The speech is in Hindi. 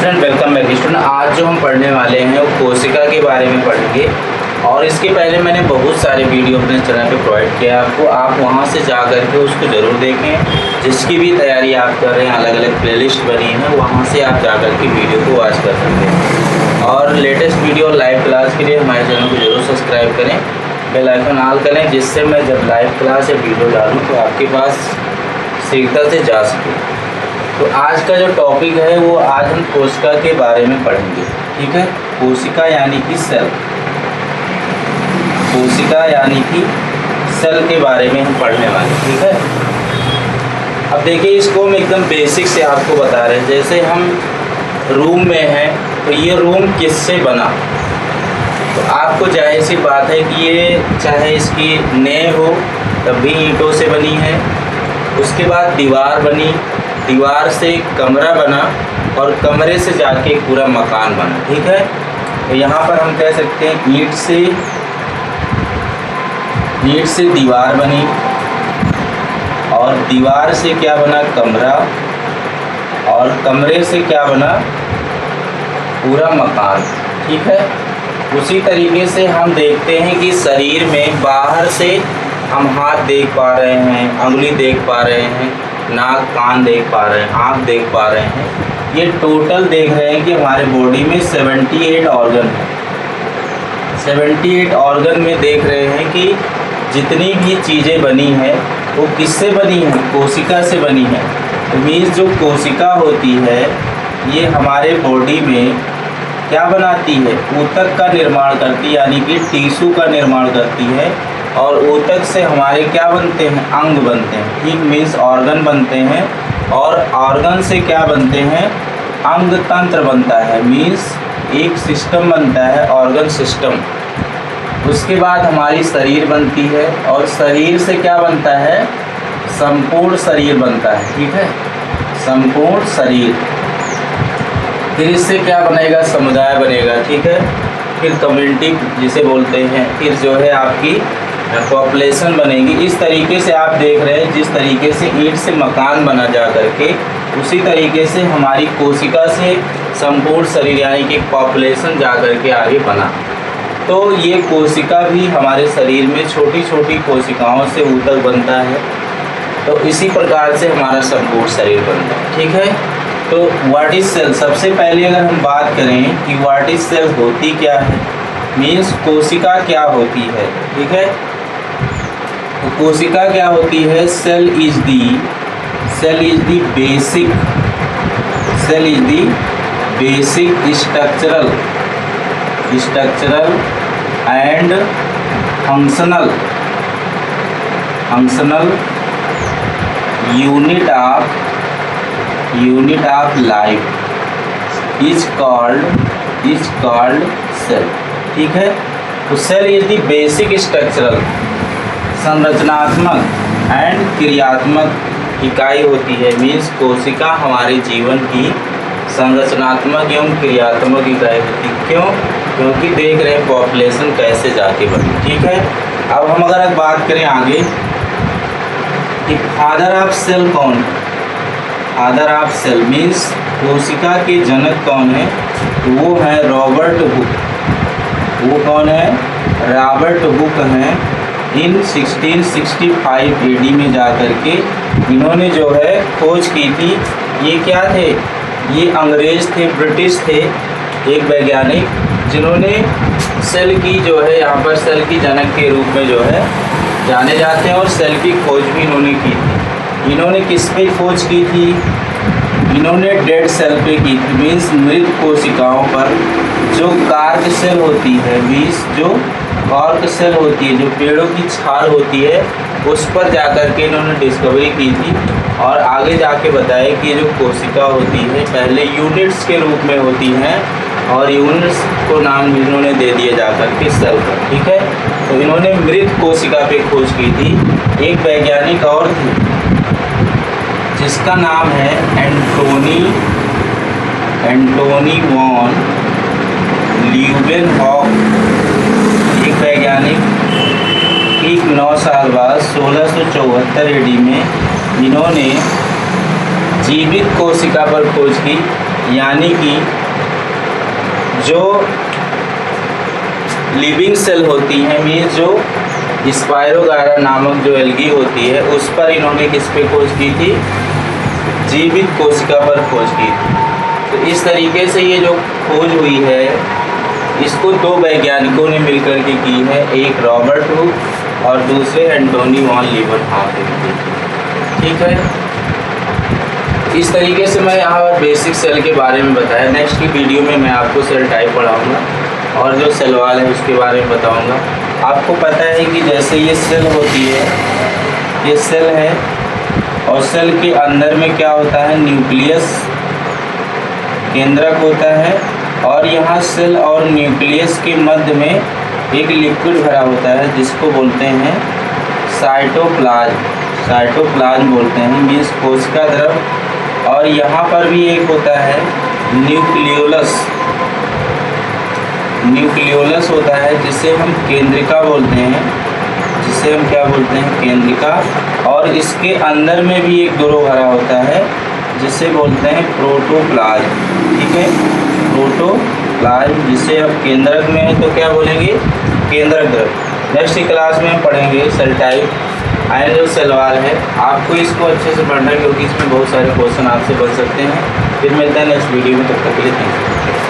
Student, welcome back student. आज जो हम पढ़ने वाले हैं वो कोशिका के बारे में पढ़ेंगे और इसके पहले मैंने बहुत सारे वीडियो अपने चैनल पे प्रोवाइड किया आपको। आप वहां से जा करके उसको ज़रूर देखें। जिसकी भी तैयारी आप कर रहे हैं, अलग अलग प्लेलिस्ट बनी है, वहां से आप जा करके वीडियो को वॉच कर सकते हैं। और लेटेस्ट वीडियो लाइव क्लास के लिए हमारे चैनल को जरूर सब्सक्राइब करें, बेल आइकन ऑल करें, जिससे मैं जब लाइव क्लास या वीडियो डालूँ तो आपके पास शीघ्रता से जा सके। तो आज का जो टॉपिक है वो आज हम कोशिका के बारे में पढ़ेंगे। ठीक है, कोशिका यानी कि सेल, कोशिका यानी कि सेल के बारे में हम पढ़ने वाले। ठीक है, अब देखिए इसको हम एकदम बेसिक से आपको बता रहे हैं। जैसे हम रूम में हैं तो ये रूम किससे बना, तो आपको जाहिर सी बात है कि ये चाहे इसकी नेव हो तब भी ईंटों से बनी है। उसके बाद दीवार बनी, दीवार से कमरा बना और कमरे से जाके पूरा मकान बना। ठीक है, तो यहाँ पर हम कह सकते हैं ईंट से दीवार बनी और दीवार से क्या बना, कमरा, और कमरे से क्या बना, पूरा मकान। ठीक है, उसी तरीके से हम देखते हैं कि शरीर में बाहर से हम हाथ देख पा रहे हैं, उंगली देख पा रहे हैं, नाक कान देख पा रहे हैं, आँख देख पा रहे हैं। ये टोटल देख रहे हैं कि हमारे बॉडी में 78 ऑर्गन है। 78 ऑर्गन में देख रहे हैं कि जितनी भी चीज़ें बनी हैं वो किससे बनी है, कोशिका से बनी है। तो मीन्स जो कोशिका होती है ये हमारे बॉडी में क्या बनाती है, ऊतक का निर्माण करती है, यानी कि टिश्यू का निर्माण करती है। और ऊतक से हमारे क्या बनते हैं, अंग बनते हैं। ठीक, मीन्स ऑर्गन बनते हैं, और ऑर्गन से क्या बनते हैं, अंग तंत्र बनता है। मीन्स एक सिस्टम बनता है, ऑर्गन सिस्टम। उसके बाद हमारी शरीर बनती है और शरीर से क्या बनता है, संपूर्ण शरीर बनता है। ठीक है, संपूर्ण शरीर। फिर इससे क्या बनेगा, समुदाय बनेगा। ठीक है, फिर कम्युनिटी जिसे बोलते हैं, फिर जो है आपकी पॉपुलेशन बनेगी। इस तरीके से आप देख रहे हैं, जिस तरीके से ईंट से मकान बना जा करके, उसी तरीके से हमारी कोशिका से संपूर्ण शरीर यानी कि पॉपुलेशन जा करके आगे बना। तो ये कोशिका भी हमारे शरीर में छोटी छोटी कोशिकाओं से ऊतक बनता है। तो इसी प्रकार से हमारा संपूर्ण शरीर बनता है। ठीक है, तो व्हाट इज सेल, सबसे पहले अगर हम बात करें कि व्हाट इज सेल होती क्या है, मीन्स कोशिका क्या होती है। ठीक है, तो कोशिका क्या होती है, cell is the basic structural and functional unit of life is called cell. ठीक है, तो cell is the basic structural, संरचनात्मक एंड क्रियात्मक इकाई होती है। मीन्स कोशिका हमारे जीवन की संरचनात्मक एवं क्रियात्मक इकाई होती है। क्यों? क्योंकि देख रहे हैं पॉपुलेशन कैसे जाके बढ़ी। ठीक है, अब हम अगर बात करें आगे कि फादर ऑफ सेल कौन है, फादर ऑफ सेल मीन्स कोशिका के जनक कौन है, तो वो है रॉबर्ट हुक। वो कौन है, रॉबर्ट हुक हैं। इन 1665 AD में जा कर के इन्होंने जो है खोज की थी। ये क्या थे, ये अंग्रेज थे, ब्रिटिश थे, एक वैज्ञानिक जिन्होंने सेल की जो है यहाँ पर सेल की जनक के रूप में जो है जाने जाते हैं। और सेल की खोज भी इन्होंने की थी। इन्होंने किस पे खोज की थी, इन्होंने डेड सेल पे की थी। मीन्स मृत कोशिकाओं पर जो कार्क सेल होती है, मीन्स जो कार्क सेल होती है, जो पेड़ों की छाल होती है, उस पर जाकर के इन्होंने डिस्कवरी की थी। और आगे जाके बताया कि ये जो कोशिका होती है पहले यूनिट्स के रूप में होती हैं और यूनिट्स को नाम इन्होंने दे दिए जाकर के सेल का। ठीक है, तो इन्होंने मृत कोशिका पे खोज की थी। एक वैज्ञानिक और थे जिसका नाम है एंटोनी वॉन ल्यूवेनहॉक। एक वैज्ञानिक ठीक 9 साल बाद 1674 AD में इन्होंने जीवित कोशिका पर खोज की यानी कि जो लिविंग सेल होती हैं, मीन्स जो स्पायरोगारा नामक जो एल्गी होती है, उस पर इन्होंने किस पे खोज की थी? जीवित कोशिका पर खोज की थी। तो इस तरीके से ये जो खोज हुई है, इसको दो वैज्ञानिकों ने मिलकर के की है, एक रॉबर्ट हुक और दूसरे एंटोनी वॉन लीवनहॉफ। ठीक है, इस तरीके से मैं यहाँ पर बेसिक सेल के बारे में बताया। नेक्स्ट की वीडियो में मैं आपको सेल टाइप पढ़ाऊँगा और जो सेल वॉल है उसके बारे में बताऊँगा। आपको पता है कि जैसे ये सेल होती है, ये सेल है और सेल के अंदर में क्या होता है? न्यूक्लियस केंद्रक होता है और यहाँ सेल और न्यूक्लियस के मध्य में एक लिक्विड भरा होता है जिसको बोलते हैं साइटोप्लाज्म। साइटोप्लाज्म बोलते हैं, मीन्स कोशिका द्रव। और यहाँ पर भी एक होता है न्यूक्लियोलस। न्यूक्लियोलस होता है जिसे हम केंद्रिका बोलते हैं, जिसे हम क्या बोलते हैं? केंद्रिका। और इसके अंदर में भी एक द्रव भरा होता है जिसे बोलते हैं प्रोटोप्लाज्म। ठीक है, प्रोटोप्लाज्म, जिसे अब केंद्रक में है तो क्या बोलेंगे? केंद्रक द्रव। नेक्स्ट क्लास में हम पढ़ेंगे सेल टाइप एंड जो सेल वॉल है। आपको इसको अच्छे से पढ़ना है क्योंकि इसमें बहुत सारे क्वेश्चन आपसे बन सकते हैं। फिर मिलते हैं नेक्स्ट वीडियो में, तब तक के लिए थैंक यू।